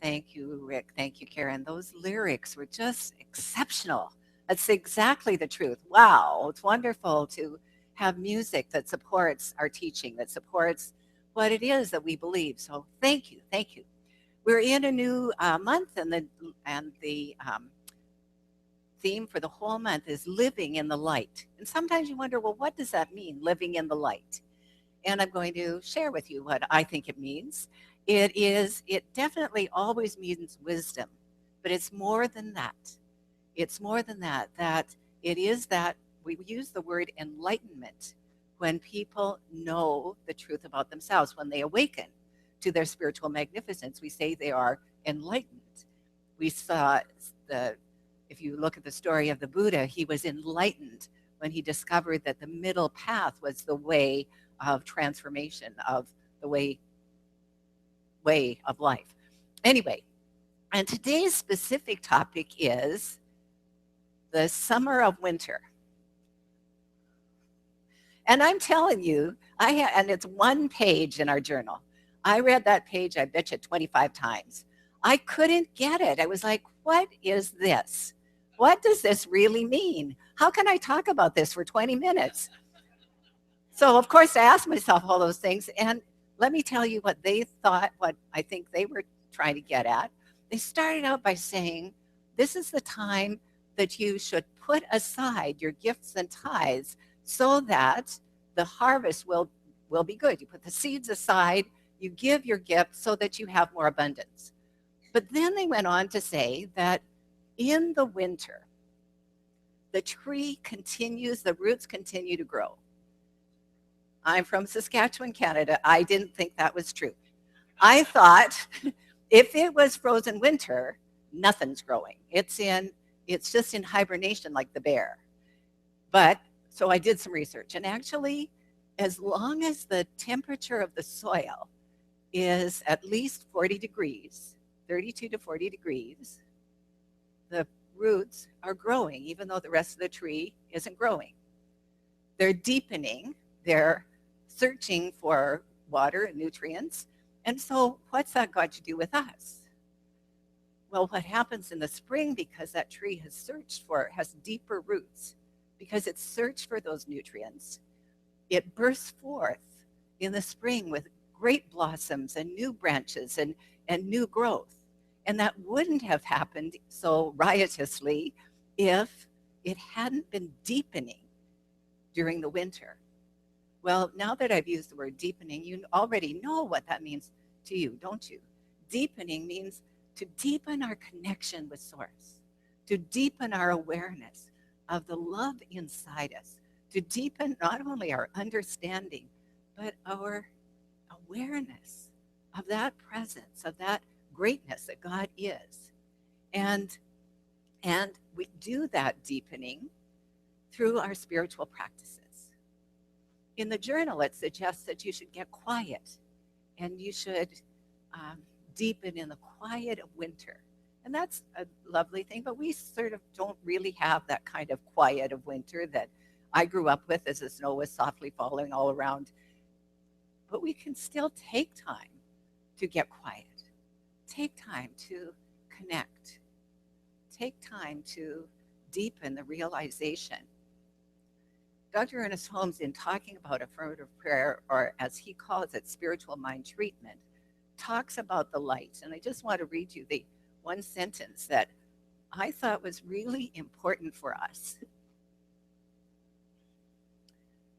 Thank you, Rick. Thank you, Karen. Those lyrics were just exceptional. That's exactly the truth. Wow, it's wonderful to have music that supports our teaching, that supports what it is that we believe. So thank you, thank you. We're in a new month, and the theme for the whole month is living in the light. And sometimes you wonder, well, what does that mean, living in the light? And I'm going to share with you what I think it means. It definitely always means wisdom, but it's more than that. It's more than that, that it is that we use the word enlightenment when people know the truth about themselves, when they awaken to their spiritual magnificence. We say they are enlightened. We saw the, if you look at the story of the Buddha, he was enlightened when he discovered that the middle path was the way of transformation, of the way of life. Anyway, and today's specific topic is the summer of winter. And I'm telling you, and it's one page in our journal. I read that page, I bet you 25 times. I couldn't get it. I was like, what is this? What does this really mean? How can I talk about this for 20 minutes? So, of course, I asked myself all those things. And let me tell you what they thought, what I think they were trying to get at. They started out by saying, this is the time that you should put aside your gifts and tithes so that the harvest will be good. You put the seeds aside, you give your gift so that you have more abundance. But then they went on to say that in the winter, the tree continues, the roots continue to grow. I'm from Saskatchewan, Canada. I didn't think that was true. I thought if it was frozen winter, nothing's growing. It's just in hibernation like the bear. But so I did some research, and actually, as long as the temperature of the soil is at least 40 degrees, 32 to 40 degrees, the roots are growing, even though the rest of the tree isn't growing. They're deepening, they're searching for water and nutrients. And so, what's that got to do with us? Well, what happens in the spring, because that tree has deeper roots, because it's searched for those nutrients, it bursts forth in the spring with great blossoms and new branches and new growth. And that wouldn't have happened so riotously if it hadn't been deepening during the winter. Well, now that I've used the word deepening, you already know what that means to you, don't you? Deepening means to deepen our connection with Source, to deepen our awareness of the love inside us, to deepen not only our understanding, but our awareness of that presence, of that greatness that God is. And we do that deepening through our spiritual practices. In the journal, it suggests that you should get quiet and you should deepen in the quiet of winter. And that's a lovely thing, but we sort of don't really have that kind of quiet of winter that I grew up with as the snow was softly falling all around. But we can still take time to get quiet, take time to connect, take time to deepen the realization. Dr. Ernest Holmes, in talking about affirmative prayer, or as he calls it, spiritual mind treatment, talks about the light. And I just want to read you the one sentence that I thought was really important for us.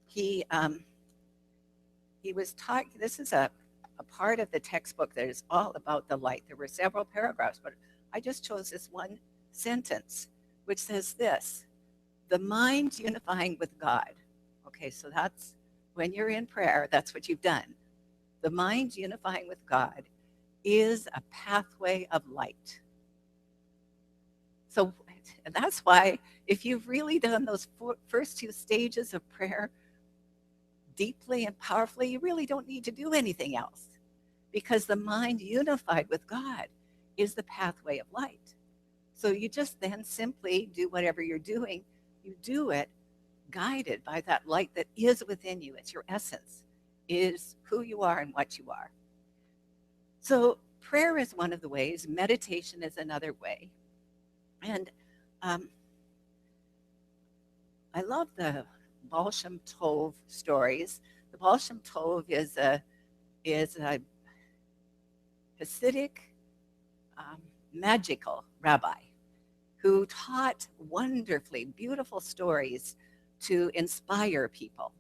He was talking, this is a part of the textbook that is all about the light. There were several paragraphs, but I just chose this one sentence, which says this: the mind unifying with God. Okay, so that's when you're in prayer, that's what you've done. The mind unifying with God is a pathway of light. So that's why if you've really done those first two stages of prayer deeply and powerfully, you really don't need to do anything else, because the mind unified with God is the pathway of light. So you just then simply do whatever you're doing. You do it guided by that light that is within you. It's your essence, is who you are and what you are. So prayer is one of the ways. Meditation is another way. And I love the Baal Shem Tov stories. The Baal Shem Tov is a Hasidic magical rabbi who taught wonderfully beautiful stories to inspire people.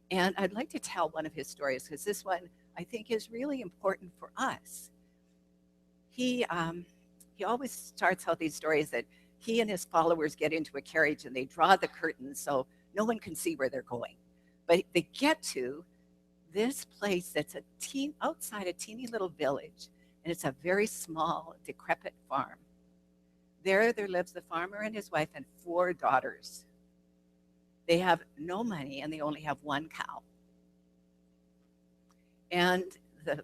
And I'd like to tell one of his stories because this one I think is really important for us. He always starts out these stories that he and his followers get into a carriage and they draw the curtains so no one can see where they're going. But they get to this place that's outside a teeny little village, and it's a very small, decrepit farm. There lives the farmer and his wife and 4 daughters. They have no money and they only have 1 cow. And the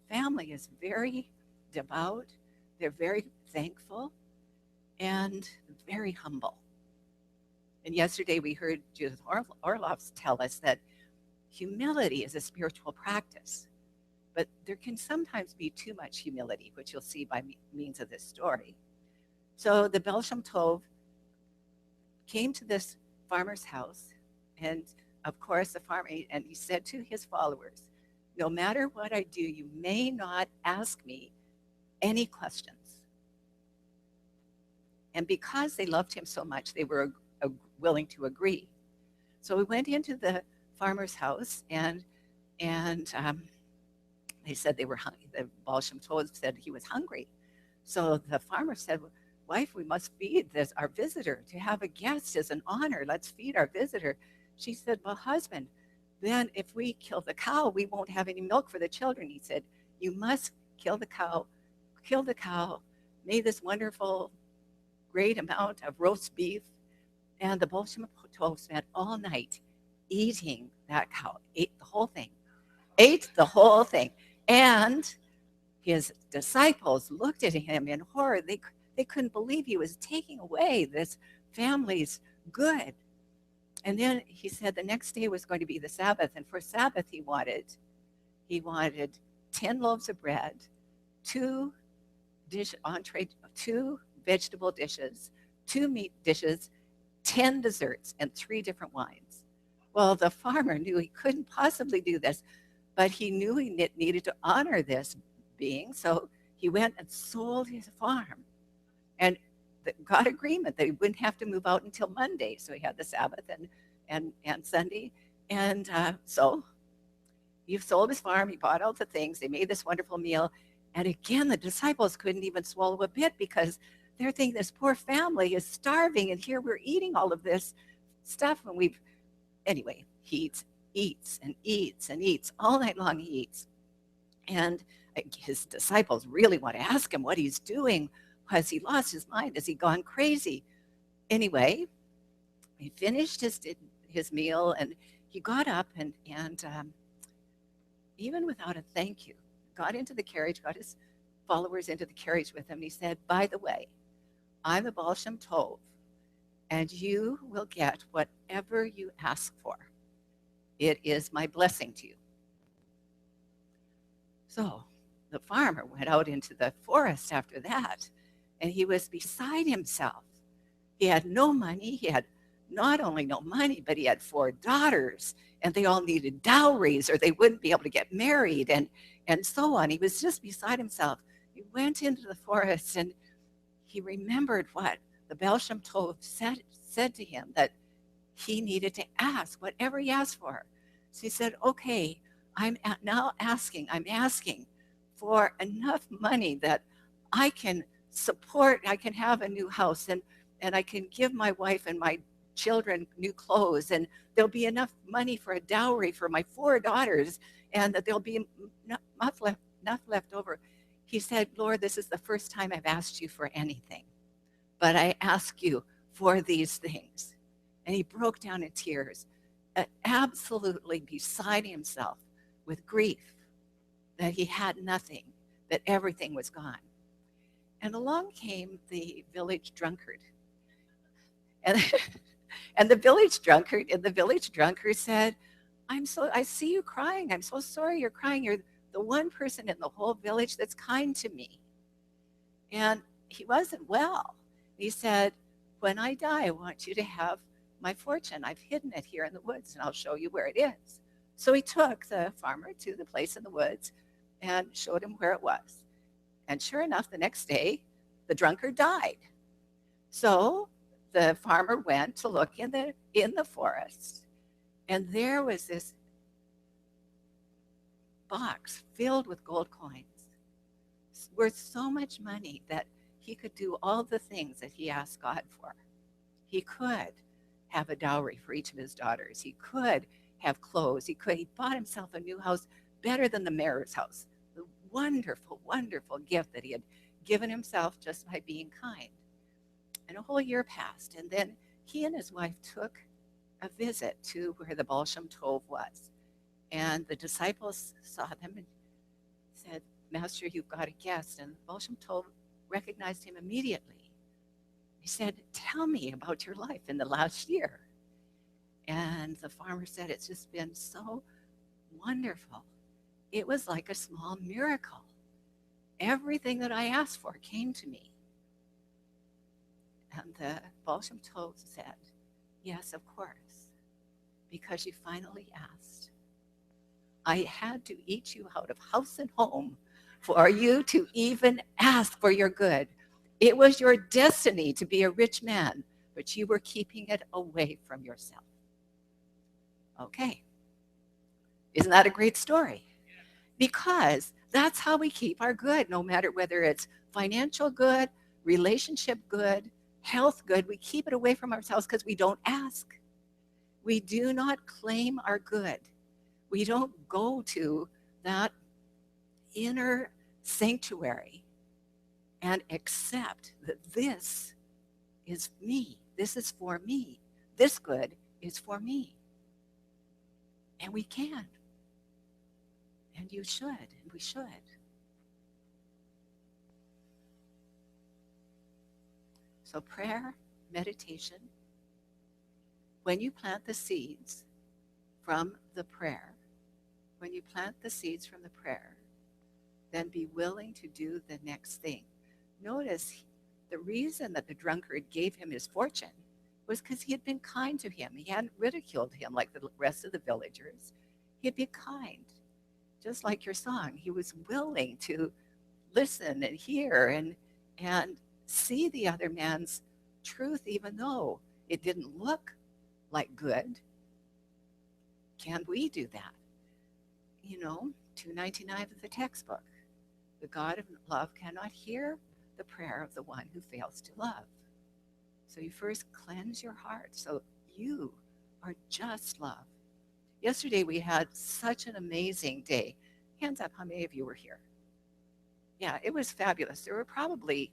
family is very devout, they're very thankful, and very humble. And yesterday we heard Judith Orloff tell us that humility is a spiritual practice, but there can sometimes be too much humility, which you'll see by means of this story. So the Baal Shem Tov came to this farmer's house, and of course the farmer, and he said to his followers, no matter what I do, you may not ask me any questions. And because they loved him so much, they were willing to agree. So we went into the farmer's house, and they said they were hungry. The Baal Shem Tov said he was hungry. So the farmer said, wife, we must feed our visitor. To have a guest is an honor. Let's feed our visitor. She said, well, husband, then if we kill the cow, we won't have any milk for the children. He said, you must kill the cow, made this wonderful, great amount of roast beef. And the Baal Shem Tov spent all night eating that cow, ate the whole thing. And his disciples looked at him in horror. They couldn't believe he was taking away this family's good. And then he said the next day was going to be the Sabbath, and for Sabbath he wanted 10 loaves of bread, 2 vegetable dishes, 2 meat dishes, 10 desserts, and 3 different wines. Well, the farmer knew he couldn't possibly do this, but he knew he needed to honor this being, so he went and sold his farm and got agreement that he wouldn't have to move out until Monday. So he had the Sabbath and Sunday. And so he sold his farm, he bought all the things, they made this wonderful meal. And again, the disciples couldn't even swallow a bit because they're thinking this poor family is starving, and here we're eating all of this stuff. And anyway, he eats and eats and eats. All night long he eats. And his disciples really want to ask him what he's doing. Has he lost his mind? Has he gone crazy? Anyway, he finished his meal, and he got up and even without a thank you, got into the carriage, got his followers into the carriage with him. He said, by the way, I'm a Baal Shem Tov, and you will get whatever you ask for. It is my blessing to you. So the farmer went out into the forest after that, and he was beside himself. He had no money. He had not only no money, but he had 4 daughters, and they all needed dowries or they wouldn't be able to get married, and so on. He was just beside himself. He went into the forest, and he remembered what the Baal Shem Tov said to him, that he needed to ask whatever he asked for. So he said, okay, I'm asking for enough money that I can support, I can have a new house, and I can give my wife and my children new clothes, and there'll be enough money for a dowry for my 4 daughters, and that there'll be enough left over. He said, Lord, this is the first time I've asked you for anything, but I ask you for these things. And he broke down in tears, absolutely beside himself with grief that he had nothing, that everything was gone. And along came the village drunkard. And the village drunkard said, I see you crying. I'm so sorry you're crying. the one person in the whole village that's kind to me. And he wasn't well. He said, when I die, I want you to have my fortune. I've hidden it here in the woods, and I'll show you where it is. So he took the farmer to the place in the woods and showed him where it was. And sure enough, the next day, the drunkard died. So the farmer went to look in the forest, and there was this box filled with gold coins, worth so much money that he could do all the things that he asked God for. He could have a dowry for each of his daughters. He could have clothes. He bought himself a new house better than the mayor's house. The wonderful, wonderful gift that he had given himself just by being kind. And a whole year passed, and then he and his wife took a visit to where the Baal Shem Tov was. And the disciples saw them and said, Master, you've got a guest. And Baal Shem Tov recognized him immediately. He said, tell me about your life in the last year. And the farmer said, it's just been so wonderful. It was like a small miracle. Everything that I asked for came to me. And the Baal Shem Tov said, yes, of course, because you finally asked. I had to eat you out of house and home for you to even ask for your good. It was your destiny to be a rich man, but you were keeping it away from yourself. Okay. Isn't that a great story? Because that's how we keep our good, no matter whether it's financial good, relationship good, health good. We keep it away from ourselves because we don't ask. We do not claim our good. We don't go to that inner sanctuary and accept that this is me. This is for me. This good is for me. And we can. And you should, and we should. So prayer, meditation, when you plant the seeds from the prayer, then be willing to do the next thing. Notice the reason that the drunkard gave him his fortune was because he had been kind to him. He hadn't ridiculed him like the rest of the villagers. He had been kind, just like your song. He was willing to listen and hear and see the other man's truth, even though it didn't look like good. Can we do that? 299 of the textbook. The God of love cannot hear the prayer of the one who fails to love. So you first cleanse your heart so you are just love. Yesterday we had such an amazing day. Hands up, how many of you were here? Yeah, it was fabulous. There were probably,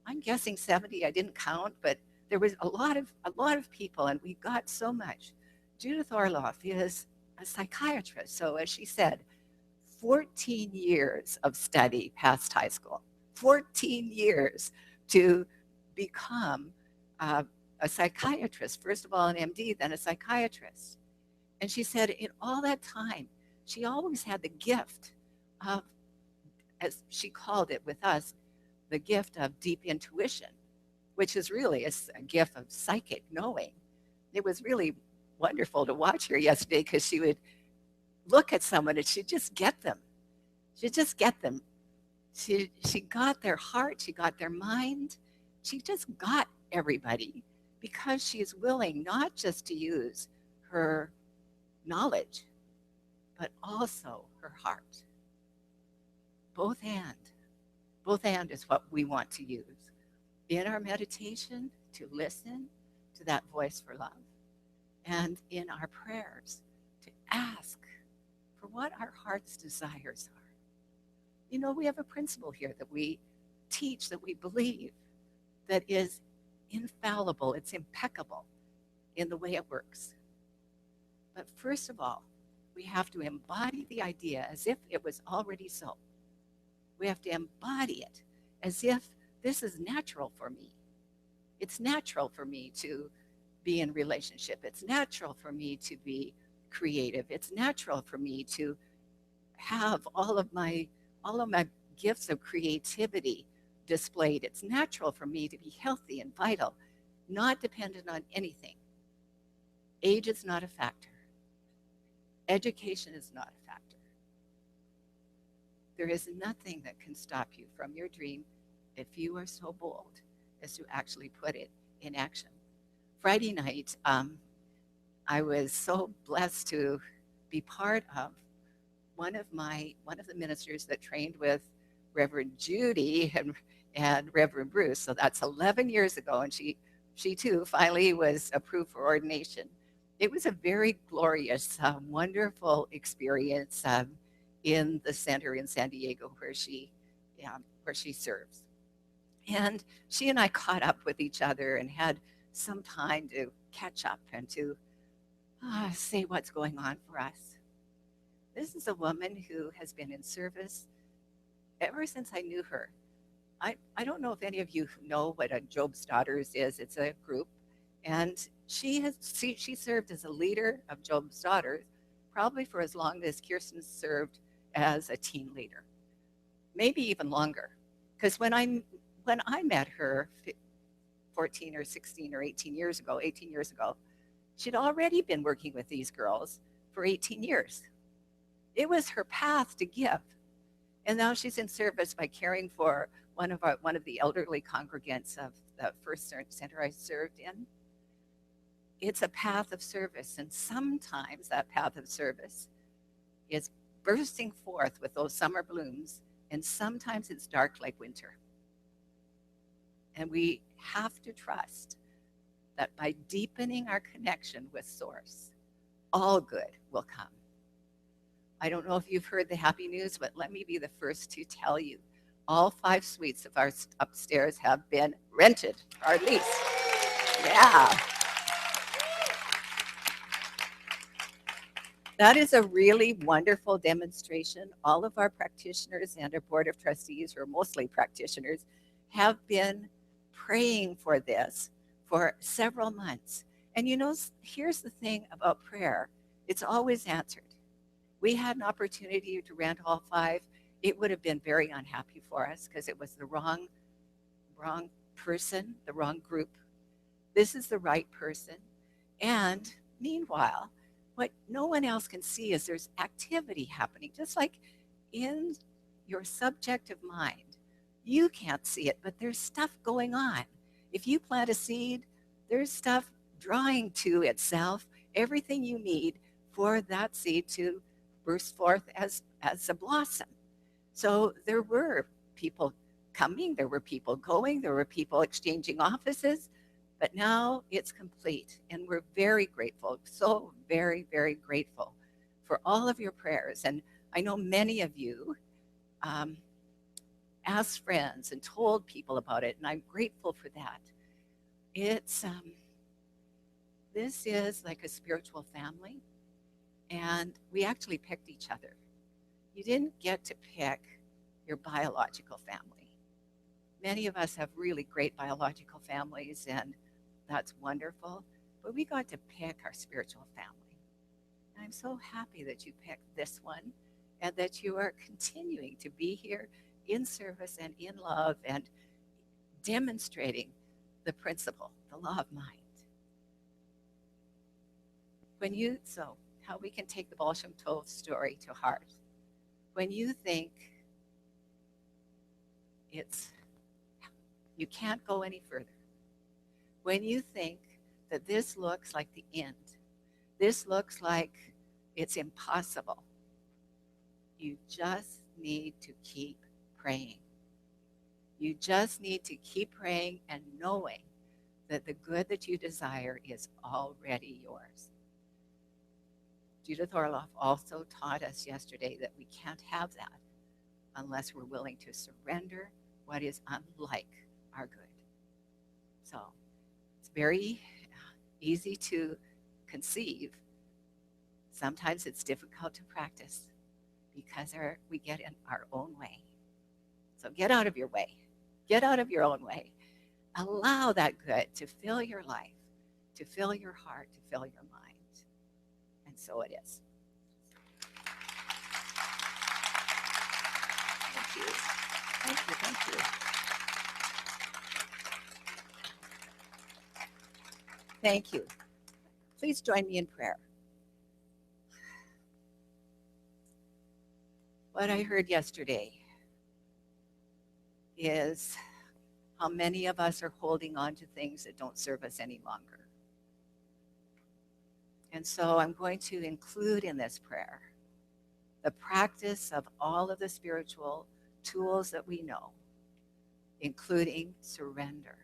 I'm guessing 70, I didn't count, but there was a lot of people, and we got so much. Judith Orloff is a psychiatrist, so as she said, 14 years of study past high school, 14 years to become a psychiatrist, first of all an MD, then a psychiatrist. And she said in all that time, she always had the gift of, as she called it with us, the gift of deep intuition, which is really a gift of psychic knowing. It was really wonderful to watch her yesterday because she would look at someone and she'd just get them. She'd just get them. She got their heart, she got their mind, she just got everybody because she is willing not just to use her knowledge, but also her heart. Both and is what we want to use in our meditation, to listen to that voice for love, and in our prayers to ask for what our heart's desires are. We have a principle here that we teach, that we believe, that is infallible, it's impeccable in the way it works. But first of all, we have to embody the idea as if it was already so. We have to embody it as if this is natural for me. It's natural for me to be in relationship. It's natural for me to be creative. It's natural for me to have all of my gifts of creativity displayed. It's natural for me to be healthy and vital, not dependent on anything. Age is not a factor. Education is not a factor. There is nothing that can stop you from your dream if you are so bold as to actually put it in action. Friday night, I was so blessed to be part of one of the ministers that trained with Reverend Judy and Reverend Bruce. So that's 11 years ago, and she too finally was approved for ordination. It was a very glorious, wonderful experience in the center in San Diego where she serves. And she and I caught up with each other and had some time to catch up and to say what's going on for us. This is a woman who has been in service ever since I knew her. I don't know if any of you know what a Job's Daughters is. It's a group, and she served as a leader of Job's Daughters probably for as long as Kirsten served as a teen leader, maybe even longer. Because when I met her 14 or 16 or 18 years ago, she'd already been working with these girls for 18 years. It was her path to give. And now she's in service by caring for one of the elderly congregants of the first center I served in. It's a path of service, and sometimes that path of service is bursting forth with those summer blooms, and sometimes it's dark like winter. And we have to trust that by deepening our connection with Source, all good will come. I don't know if you've heard the happy news, but let me be the first to tell you. All 5 suites of our upstairs have been rented, or leased. Yeah. That is a really wonderful demonstration. All of our practitioners and our board of trustees, or mostly practitioners, have been praying for this for several months. And here's the thing about prayer. It's always answered. We had an opportunity to rent all 5. It would have been very unhappy for us because it was the wrong person, the wrong group. This is the right person. And meanwhile, what no one else can see is there's activity happening, just like in your subjective mind. You can't see it, but there's stuff going on. If you plant a seed, there's stuff drawing to itself everything you need for that seed to burst forth as a blossom. So there were people coming, there were people going, there were people exchanging offices, but now it's complete. And we're very grateful, so very, very grateful for all of your prayers. And I know many of you asked friends and told people about it, and I'm grateful for that. This is like a spiritual family. And we actually picked each other. You didn't get to pick your biological family. Many of us have really great biological families, and that's wonderful. But we got to pick our spiritual family. And I'm so happy that you picked this one and that you are continuing to be here in service and in love and demonstrating the principle, the law of mind. How we can take the Baal Shem Tov story to heart. When you think you can't go any further, when you think that this looks like the end, this looks like it's impossible, you just need to keep praying. You just need to keep praying and knowing that the good that you desire is already yours. Judith Orloff also taught us yesterday that we can't have that unless we're willing to surrender what is unlike our good. So it's very easy to conceive. Sometimes it's difficult to practice because we get in our own way. So get out of your way. Get out of your own way. Allow that good to fill your life, to fill your heart, to fill your mind. And so it is. Thank you. Thank you. Thank you. Thank you. Please join me in prayer. What I heard yesterday is how many of us are holding on to things that don't serve us any longer. And so I'm going to include in this prayer the practice of all of the spiritual tools that we know, including surrender.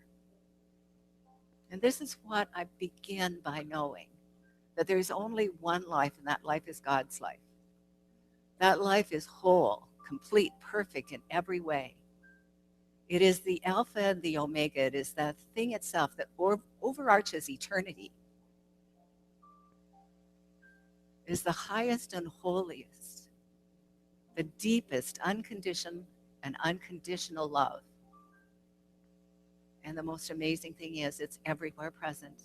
And this is what I begin by knowing, that there's only one life, and that life is God's life. That life is whole, complete, perfect in every way. It is the Alpha and the Omega. It is the thing itself that overarches eternity. It is the highest and holiest, the deepest unconditioned and unconditional love. And the most amazing thing is it's everywhere present.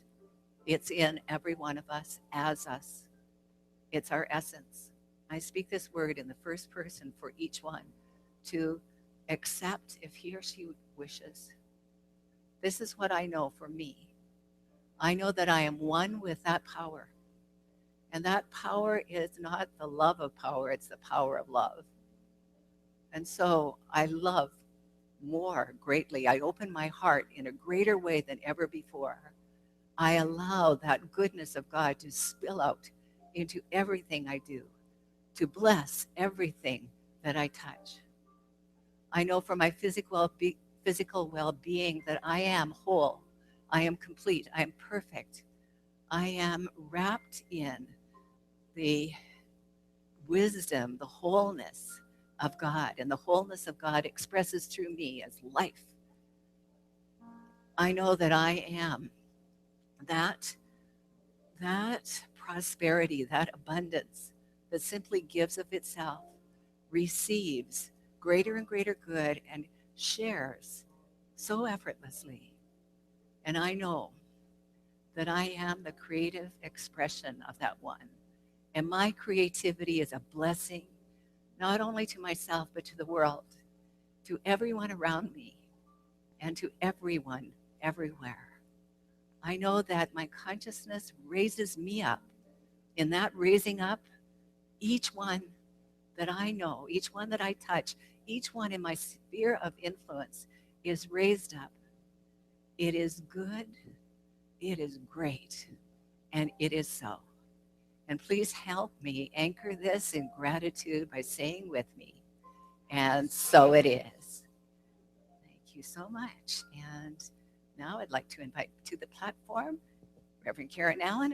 It's in every one of us, as us. It's our essence. I speak this word in the first person for each one to accept if he or she wishes. This is what I know for me. I know that I am one with that power. And that power is not the love of power, it's the power of love. And so I love more greatly. I open my heart in a greater way than ever before. I allow that goodness of God to spill out into everything I do, to bless everything that I touch. I know for my physical well-being that I am whole, I am complete, I am perfect. I am wrapped in the wisdom, the wholeness of God, and the wholeness of God expresses through me as life. I know that I am that prosperity, that abundance that simply gives of itself, receives greater and greater good, and shares so effortlessly. And I know that I am the creative expression of that one. And my creativity is a blessing, not only to myself, but to the world, to everyone around me, and to everyone everywhere. I know that my consciousness raises me up. In that raising up, each one that I know, each one that I touch, each one in my sphere of influence is raised up. It is good, it is great, and it is so. And please help me anchor this in gratitude by saying with me, and so it is. Thank you so much. And now I'd like to invite to the platform Reverend Karen Allen